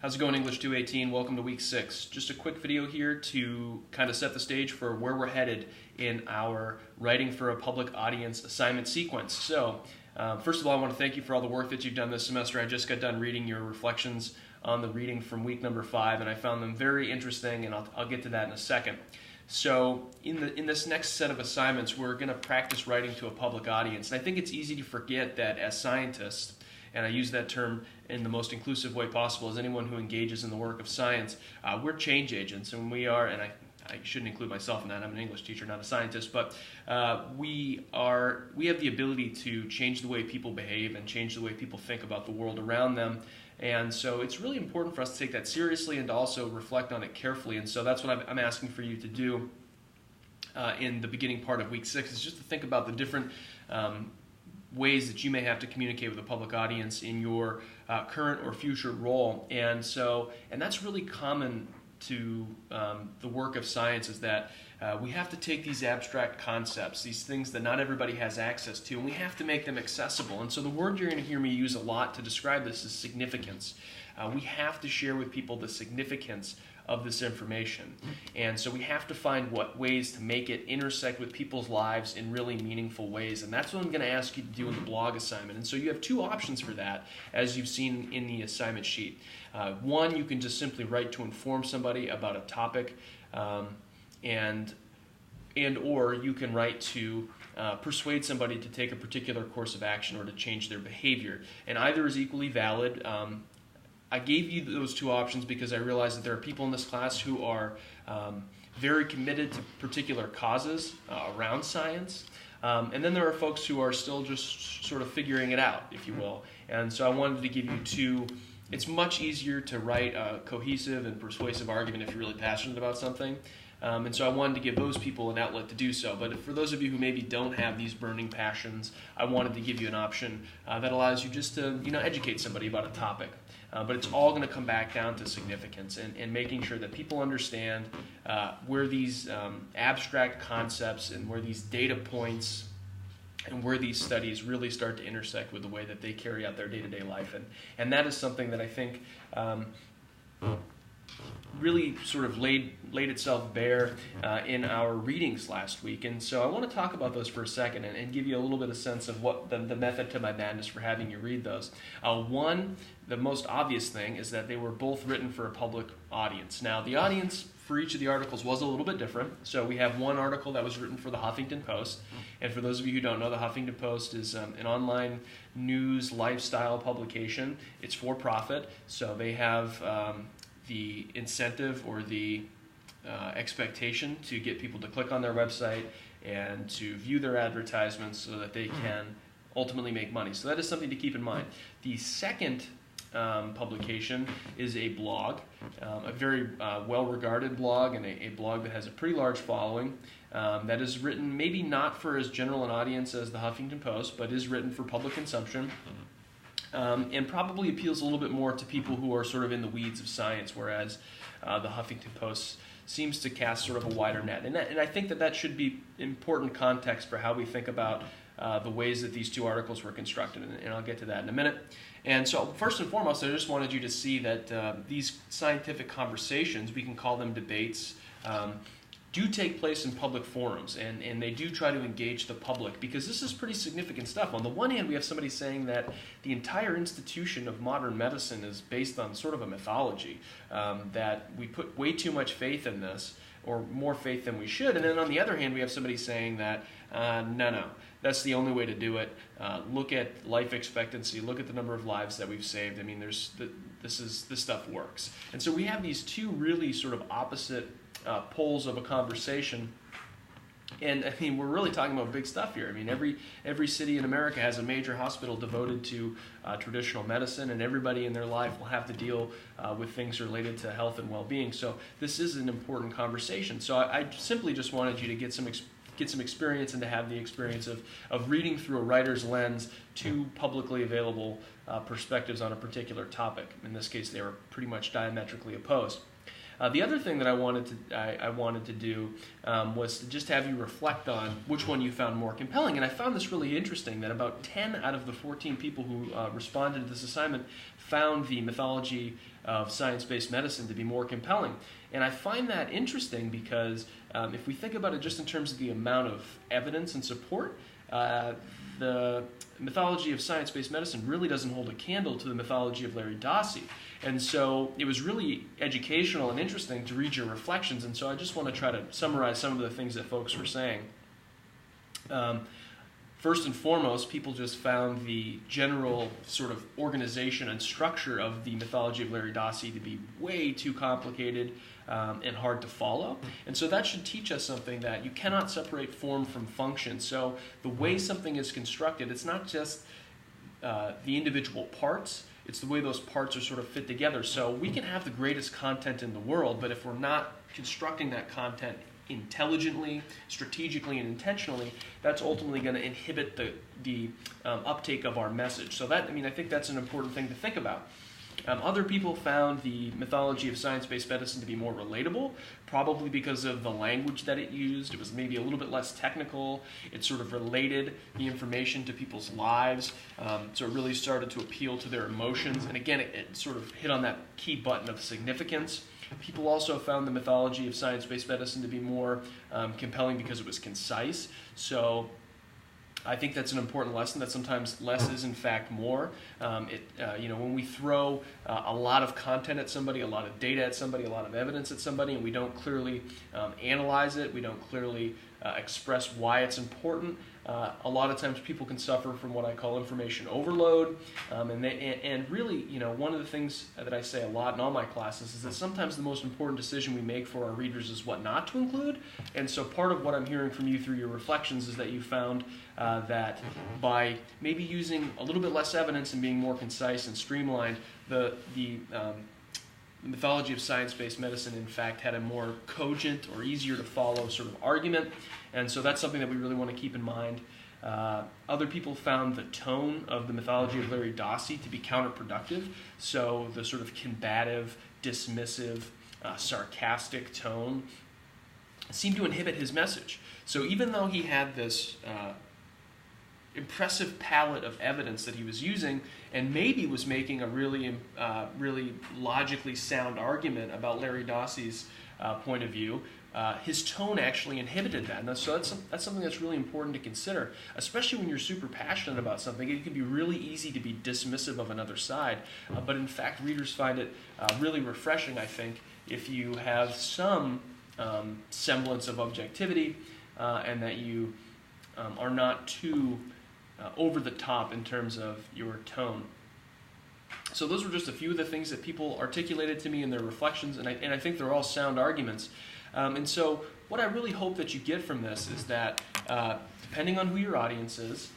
How's it going, English 218? Welcome to week 6. Just a quick video here to kind of set the stage for where we're headed in our writing for a public audience assignment sequence. So, first of all, I want to thank you for all the work that you've done this semester. I just got done reading your reflections on the reading from week number 5, and I found them very interesting, and I'll get to that in a second. So in this next set of assignments, we're going to practice writing to a public audience. And I think it's easy to forget that as scientists, and I use that term in the most inclusive way possible, as anyone who engages in the work of science, we're change agents, and we are, and I shouldn't include myself in that, I'm an English teacher, not a scientist, but we have the ability to change the way people behave and change the way people think about the world around them. And so it's really important for us to take that seriously and to also reflect on it carefully. And so that's what I'm asking for you to do in the beginning part of week 6, is just to think about the different ways that you may have to communicate with a public audience in your current or future role. And that's really common to the work of science, is that we have to take these abstract concepts, these things that not everybody has access to, and we have to make them accessible. And so the word you're going to hear me use a lot to describe this is significance. We have to share with people the significance of this information. And so we have to find what ways to make it intersect with people's lives in really meaningful ways. And that's what I'm going to ask you to do in the blog assignment. And so you have two options for that, as you've seen in the assignment sheet. One, you can just simply write to inform somebody about a topic, and or you can write to persuade somebody to take a particular course of action or to change their behavior. And either is equally valid. I gave you those two options because I realized that there are people in this class who are very committed to particular causes around science. And then there are folks who are still just sort of figuring it out, if you will. And so I wanted to give you two. It's much easier to write a cohesive and persuasive argument if you're really passionate about something. And so I wanted to give those people an outlet to do so. But for those of you who maybe don't have these burning passions, I wanted to give you an option that allows you just to educate somebody about a topic. But it's all going to come back down to significance and making sure that people understand where these abstract concepts and where these data points and where these studies really start to intersect with the way that they carry out their day-to-day life. And that is something that I think really sort of laid itself bare in our readings last week. And so I want to talk about those for a second and give you a little bit of sense of what the method to my madness for having you read those. One, the most obvious thing is that they were both written for a public audience. Now, the audience for each of the articles was a little bit different. So we have one article that was written for the Huffington Post. And for those of you who don't know, the Huffington Post is an online news lifestyle publication. It's for profit, so they have the incentive or the expectation to get people to click on their website and to view their advertisements so that they can ultimately make money. So that is something to keep in mind. The second publication is a blog, a very well-regarded blog, and a blog that has a pretty large following, that is written maybe not for as general an audience as the Huffington Post, but is written for public consumption. And probably appeals a little bit more to people who are sort of in the weeds of science, whereas the Huffington Post seems to cast sort of a wider net. And I think that should be important context for how we think about the ways that these two articles were constructed, and I'll get to that in a minute. And so first and foremost, I just wanted you to see that these scientific conversations, we can call them debates, do take place in public forums, and they do try to engage the public, because this is pretty significant stuff. On the one hand, we have somebody saying that the entire institution of modern medicine is based on sort of a mythology, that we put way too much faith in this, or more faith than we should. And then on the other hand, we have somebody saying that, no, that's the only way to do it. Look at life expectancy, look at the number of lives that we've saved. I mean, this stuff works. And so we have these two really sort of opposite poles of a conversation, and I mean, we're really talking about big stuff here. I mean, every city in America has a major hospital devoted to traditional medicine, and everybody in their life will have to deal with things related to health and well-being. So this is an important conversation. So I simply just wanted you to get some experience and to have the experience of reading through a writer's lens two publicly available perspectives on a particular topic. In this case, they were pretty much diametrically opposed. The other thing that I wanted to do was to just have you reflect on which one you found more compelling. And I found this really interesting, that about 10 out of the 14 people who responded to this assignment found the mythology of science-based medicine to be more compelling. And I find that interesting because if we think about it just in terms of the amount of evidence and support, the mythology of science-based medicine really doesn't hold a candle to the mythology of Larry Dossey. And so it was really educational and interesting to read your reflections, and so I just want to try to summarize some of the things that folks were saying. First and foremost, people just found the general sort of organization and structure of the mythology of Larry Dossey to be way too complicated and hard to follow. And so that should teach us something, that you cannot separate form from function. So the way something is constructed, it's not just the individual parts, it's the way those parts are sort of fit together. So we can have the greatest content in the world, but if we're not constructing that content intelligently, strategically, and intentionally, that's ultimately going to inhibit the uptake of our message. So that, I think that's an important thing to think about. Other people found the mythology of science-based medicine to be more relatable, probably because of the language that it used. It was maybe a little bit less technical. It sort of related the information to people's lives, so it really started to appeal to their emotions. And again, it sort of hit on that key button of significance. People also found the mythology of science-based medicine to be more compelling because it was concise. So I think that's an important lesson, that sometimes less is in fact more. When we throw a lot of content at somebody, a lot of data at somebody, a lot of evidence at somebody, and we don't clearly analyze it, we don't clearly express why it's important, a lot of times people can suffer from what I call information overload. And really, one of the things that I say a lot in all my classes is that sometimes the most important decision we make for our readers is what not to include. And so part of what I'm hearing from you through your reflections is that you found that by maybe using a little bit less evidence and being more concise and streamlined, the mythology of science-based medicine, in fact, had a more cogent or easier to follow sort of argument. And so that's something that we really want to keep in mind. Other people found the tone of the mythology of Larry Dossey to be counterproductive. So the sort of combative, dismissive, sarcastic tone seemed to inhibit his message. So even though he had this impressive palette of evidence that he was using, and maybe was making a really logically sound argument about Larry Dossey's point of view, his tone actually inhibited that. And so that's something that's really important to consider, especially when you're super passionate about something. It can be really easy to be dismissive of another side, but in fact readers find it really refreshing, I think, if you have some semblance of objectivity and that you are not too over the top in terms of your tone. So those were just a few of the things that people articulated to me in their reflections, and I think they're all sound arguments. And so what I really hope that you get from this is that depending on who your audience is,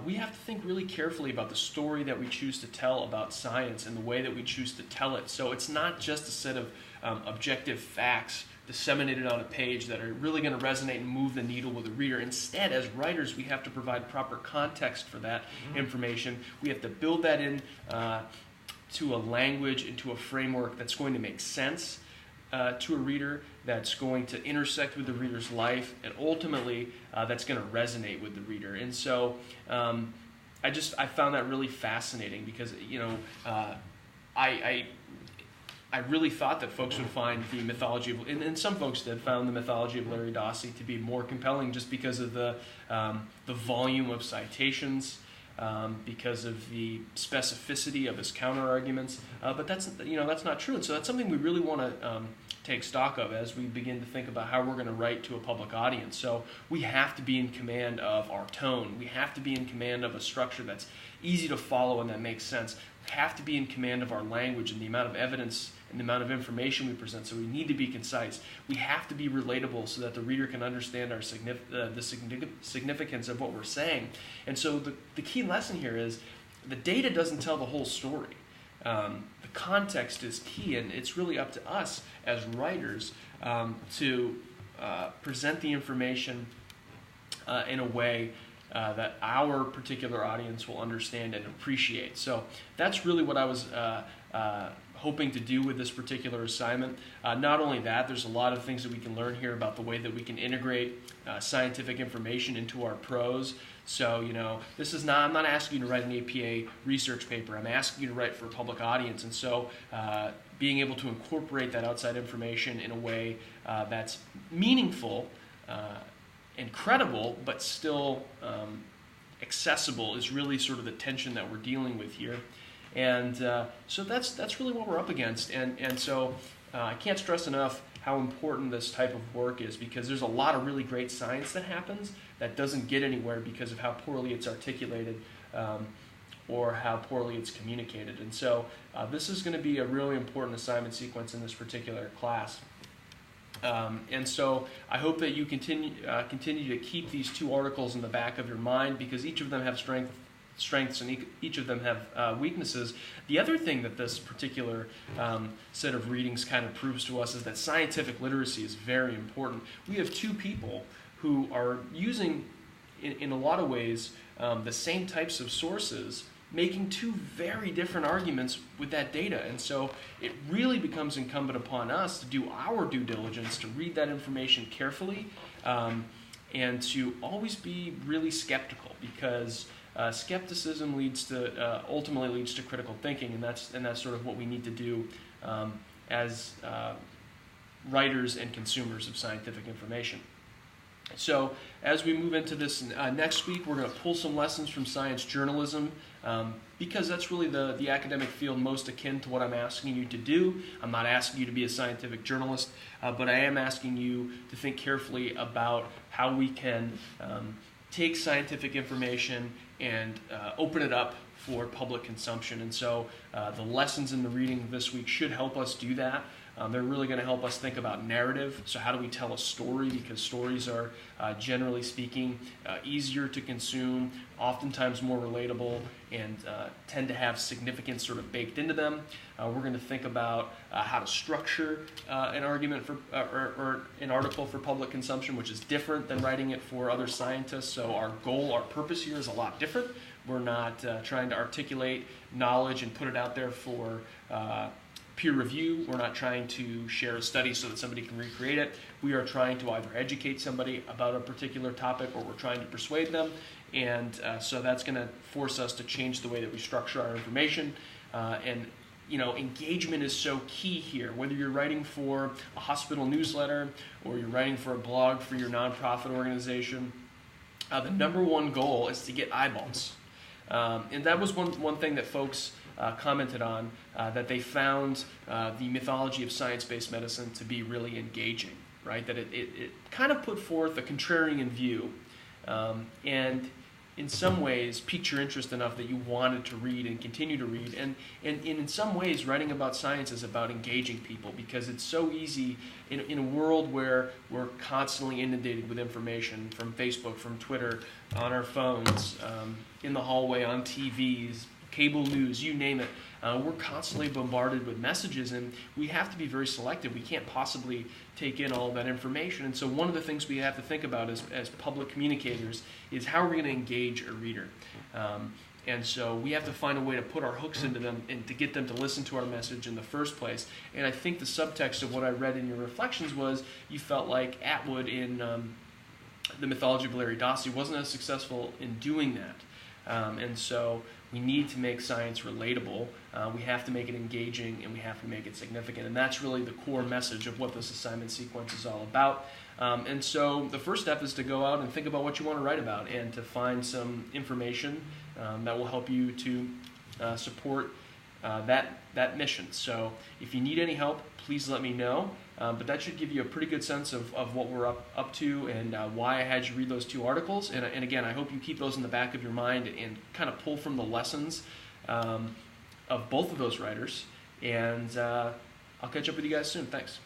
we have to think really carefully about the story that we choose to tell about science and the way that we choose to tell it. So it's not just a set of objective facts disseminated on a page that are really going to resonate and move the needle with the reader. Instead, as writers, we have to provide proper context for that information. We have to build that in to a language, into a framework that's going to make sense to a reader, that's going to intersect with the reader's life, and ultimately that's going to resonate with the reader. And so I found that really fascinating because I really thought that folks would find the mythology of, and some folks did, found the mythology of Larry Dossey to be more compelling just because of the volume of citations, because of the specificity of his counter-arguments. But that's not true. And so that's something we really want to take stock of as we begin to think about how we're going to write to a public audience. So we have to be in command of our tone. We have to be in command of a structure that's easy to follow and that makes sense. We have to be in command of our language and the amount of evidence and the amount of information we present. So we need to be concise. We have to be relatable so that the reader can understand our the significance of what we're saying. And so the key lesson here is the data doesn't tell the whole story. The context is key, and it's really up to us as writers to present the information in a way that our particular audience will understand and appreciate. So that's really what I was hoping to do with this particular assignment. Not only that, there's a lot of things that we can learn here about the way that we can integrate scientific information into our prose. So, this is not, I'm not asking you to write an APA research paper. I'm asking you to write for a public audience. And so being able to incorporate that outside information in a way that's meaningful and credible, but still accessible is really sort of the tension that we're dealing with here. And so that's really what we're up against. And so I can't stress enough how important this type of work is, because there's a lot of really great science that happens that doesn't get anywhere because of how poorly it's articulated or how poorly it's communicated. And so this is going to be a really important assignment sequence in this particular class. And so I hope that you continue to keep these two articles in the back of your mind, because each of them have strengths and each of them have weaknesses. The other thing that this particular set of readings kind of proves to us is that scientific literacy is very important. We have two people who are using, in a lot of ways, the same types of sources, making two very different arguments with that data. And so it really becomes incumbent upon us to do our due diligence, to read that information carefully, and to always be really skeptical, because skepticism ultimately leads to critical thinking, and that's sort of what we need to do as writers and consumers of scientific information. So as we move into this next week, we're going to pull some lessons from science journalism, because that's really the academic field most akin to what I'm asking you to do. I'm not asking you to be a scientific journalist, but I am asking you to think carefully about how we can take scientific information and open it up for public consumption. And so the lessons in the reading this week should help us do that. They're really going to help us think about narrative. So how do we tell a story? Because stories are, generally speaking, easier to consume, oftentimes more relatable, and tend to have significance sort of baked into them. We're going to think about how to structure an argument for or an article for public consumption, which is different than writing it for other scientists. So our goal, our purpose here is a lot different. We're not trying to articulate knowledge and put it out there for peer review. We're not trying to share a study so that somebody can recreate it. We are trying to either educate somebody about a particular topic, or we're trying to persuade them. And so that's going to force us to change the way that we structure our information. And engagement is so key here. Whether you're writing for a hospital newsletter or you're writing for a blog for your nonprofit organization, the number one goal is to get eyeballs. And that was one thing that folks commented on, that they found the mythology of science-based medicine to be really engaging, right? That it kind of put forth a contrarian view, and in some ways piqued your interest enough that you wanted to read and continue to read. And in some ways, writing about science is about engaging people, because it's so easy in a world where we're constantly inundated with information from Facebook, from Twitter, on our phones, in the hallway, on TVs, cable news, you name it. We're constantly bombarded with messages, and we have to be very selective. We can't possibly take in all of that information. And so one of the things we have to think about as public communicators is how are we going to engage a reader? And so we have to find a way to put our hooks into them and to get them to listen to our message in the first place. And I think the subtext of what I read in your reflections was you felt like Atwood in the mythology of Larry wasn't as successful in doing that. And so we need to make science relatable, we have to make it engaging, and we have to make it significant. And that's really the core message of what this assignment sequence is all about. And so the first step is to go out and think about what you want to write about, and to find some information that will help you to support that mission. So if you need any help, please let me know. But that should give you a pretty good sense of what we're up to, and why I had you read those two articles. And again, I hope you keep those in the back of your mind and kind of pull from the lessons of both of those writers. And I'll catch up with you guys soon. Thanks.